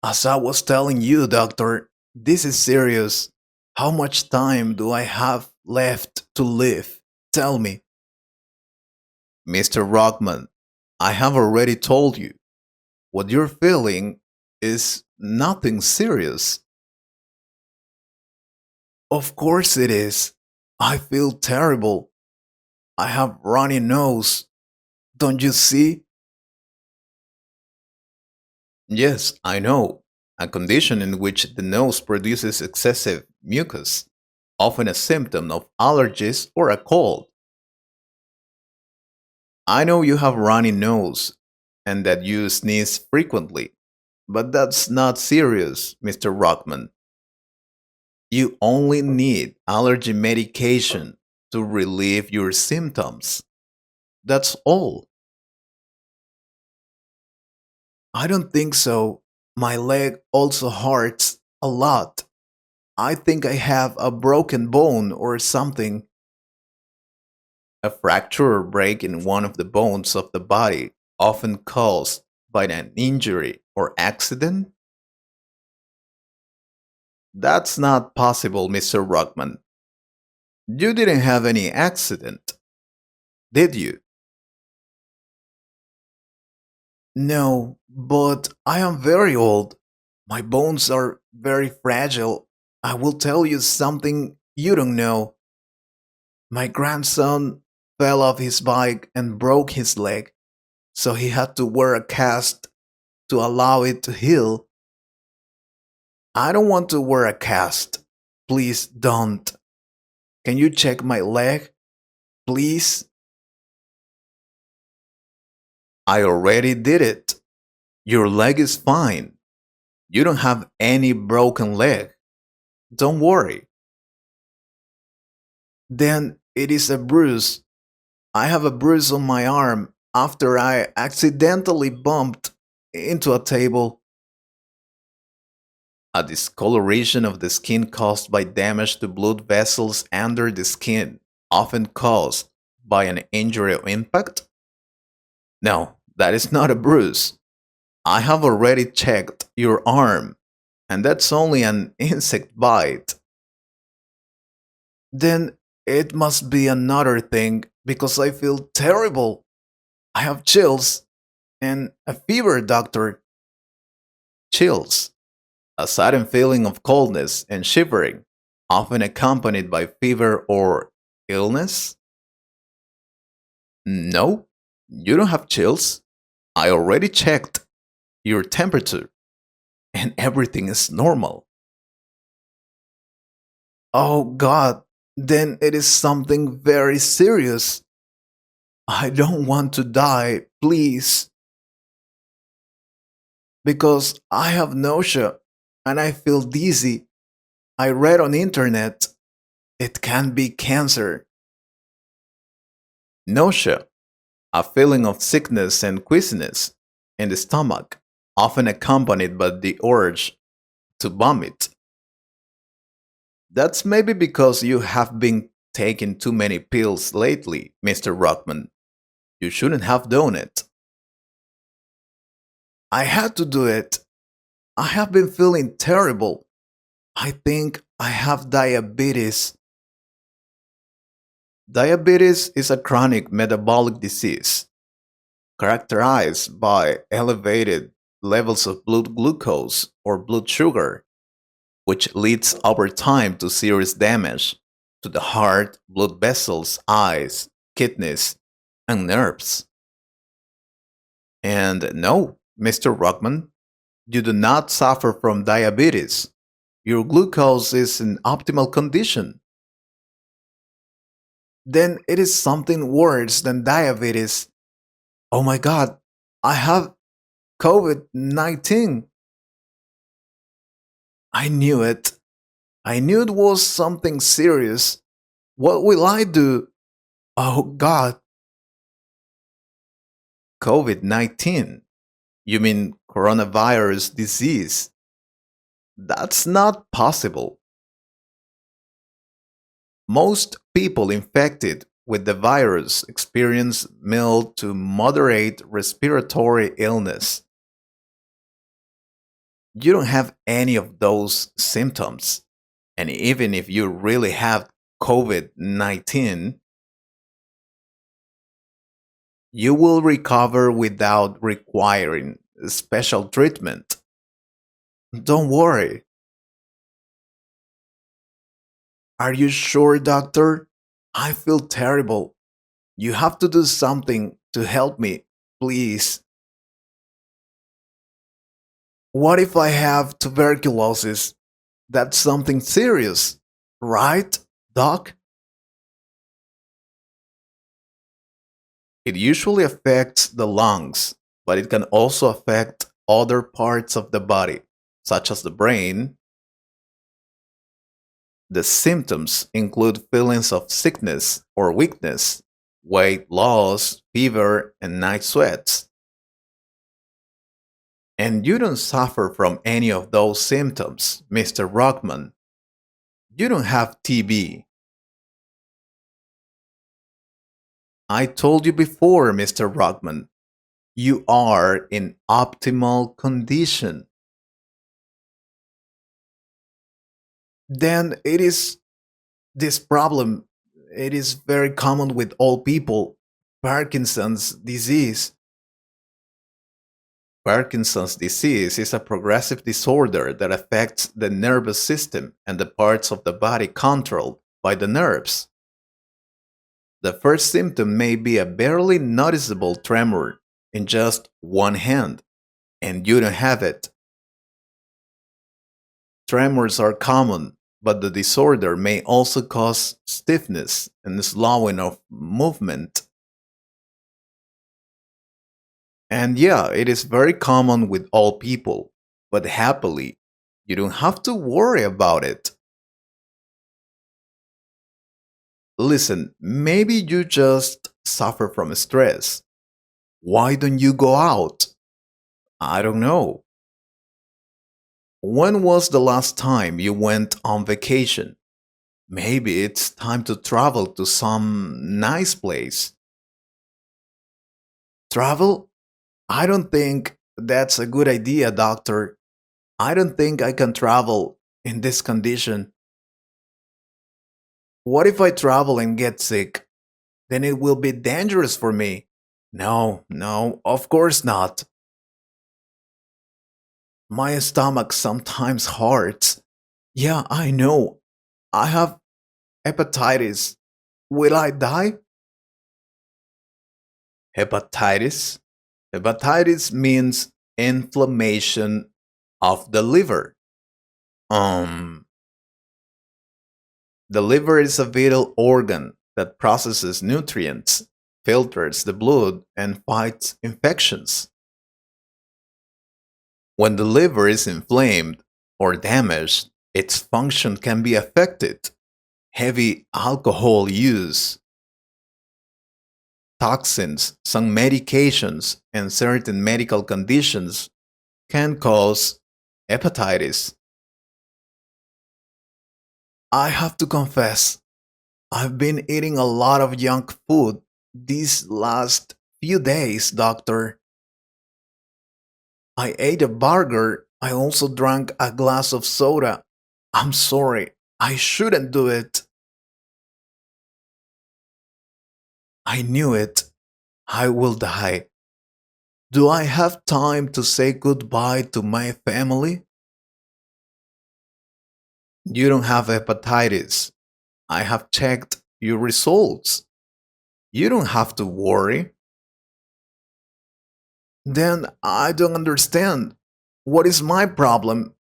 As I was telling you, doctor, this is serious. How much time do I have left to live? Tell me. Mr. Rockman, I have already told you. What you're feeling is nothing serious. Of course it is. I feel terrible. I have runny nose. Don't you see? Yes, I know. A condition in which the nose produces excessive mucus, often a symptom of allergies or a cold. I know you have runny nose and that you sneeze frequently, but that's not serious, Mr. Rockman. You only need allergy medication to relieve your symptoms. That's all. I don't think so. My leg also hurts a lot. I think I have a broken bone or something. A fracture or break in one of the bones of the body, often caused by an injury or accident? That's not possible, Mr. Rockman. You didn't have any accident, did you? No, but I am very old. My bones are very fragile. I will tell you something you don't know. My grandson fell off his bike and broke his leg, so he had to wear a cast to allow it to heal. I don't want to wear a cast. Please don't. Can you check my leg? Please? I already did it. Your leg is fine. You don't have any broken leg. Don't worry. Then it is a bruise. I have a bruise on my arm after I accidentally bumped into a table. A discoloration of the skin caused by damage to blood vessels under the skin, often caused by an injury or impact? No, that is not a bruise. I have already checked your arm, and that's only an insect bite. Then it must be another thing because I feel terrible. I have chills and a fever, doctor. Chills, a sudden feeling of coldness and shivering, often accompanied by fever or illness? No, you don't have chills. I already checked your temperature and everything is normal. Oh God, then it is something very serious. I don't want to die, please, because I have nausea and I feel dizzy. I read on internet it can be cancer. Nausea, a feeling of sickness and queasiness in the stomach, often accompanied by the urge to vomit. That's maybe because you have been taking too many pills lately, Mr. Rockman. You shouldn't have done it. I had to do it. I have been feeling terrible. I think I have diabetes. Diabetes is a chronic metabolic disease characterized by elevated levels of blood glucose or blood sugar, which leads over time to serious damage to the heart, blood vessels, eyes, kidneys, and nerves. And no, Mr. Rockman, you do not suffer from diabetes. Your glucose is in optimal condition. Then it is something worse than diabetes. Oh my God, I have COVID 19. I knew it. I knew it was something serious. What will I do? Oh God, COVID 19. You mean coronavirus disease? That's not possible. Most people infected with the virus experience mild to moderate respiratory illness. You don't have any of those symptoms. And even if you really have COVID 19, you will recover without requiring special treatment. Don't worry. Are you sure, doctor? I feel terrible. You have to do something to help me, please. What if I have tuberculosis? That's something serious, right, doc? It usually affects the lungs, but it can also affect other parts of the body, such as the brain. The symptoms include feelings of sickness or weakness, weight loss, fever, and night sweats. And you don't suffer from any of those symptoms, Mr. Rockman. You don't have TB. I told you before, Mr. Rockman, you are in optimal condition. Then it is this problem. It is very common with all people. Parkinson's disease. Parkinson's disease is a progressive disorder that affects the nervous system and the parts of the body controlled by the nerves. The first symptom may be a barely noticeable tremor in just one hand, and you don't have it. Tremors are common, but the disorder may also cause stiffness and slowing of movement. And yeah, it is very common with all people, but happily, you don't have to worry about it. Listen, maybe you just suffer from stress. Why don't you go out? I don't know. When was the last time you went on vacation? Maybe it's time to travel to some nice place. Travel? I don't think that's a good idea, doctor. I don't think I can travel in this condition. What if I travel and get sick? Then it will be dangerous for me. No, no, of course not. My stomach sometimes hurts. Yeah, I know. I have hepatitis. Will I die? Hepatitis? Hepatitis means inflammation of the liver. Um, the liver is a vital organ that processes nutrients, filters the blood, and fights infections. When the liver is inflamed or damaged, its function can be affected. Heavy alcohol use, toxins, some medications, and certain medical conditions can cause hepatitis. I have to confess, I've been eating a lot of junk food these last few days, doctor. I ate a burger. I also drank a glass of soda. I'm sorry. I shouldn't do it. I knew it. I will die. Do I have time to say goodbye to my family? You don't have hepatitis. I have checked your results. You don't have to worry. Then I don't understand. What is my problem?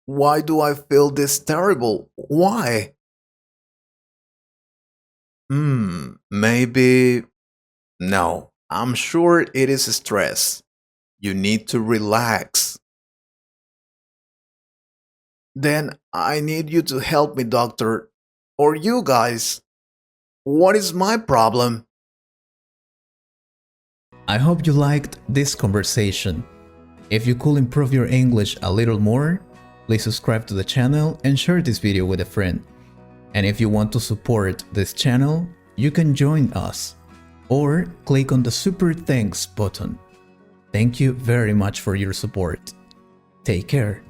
Why do I feel this terrible? Why? Maybe. No, I'm sure it is stress. You need to relax. Then I need you to help me, doctor. Or you guys. What is my problem? I hope you liked this conversation. If you could improve your English a little more, please subscribe to the channel and share this video with a friend. And if you want to support this channel, you can join us or click on the Super Thanks button. Thank you very much for your support. Take care.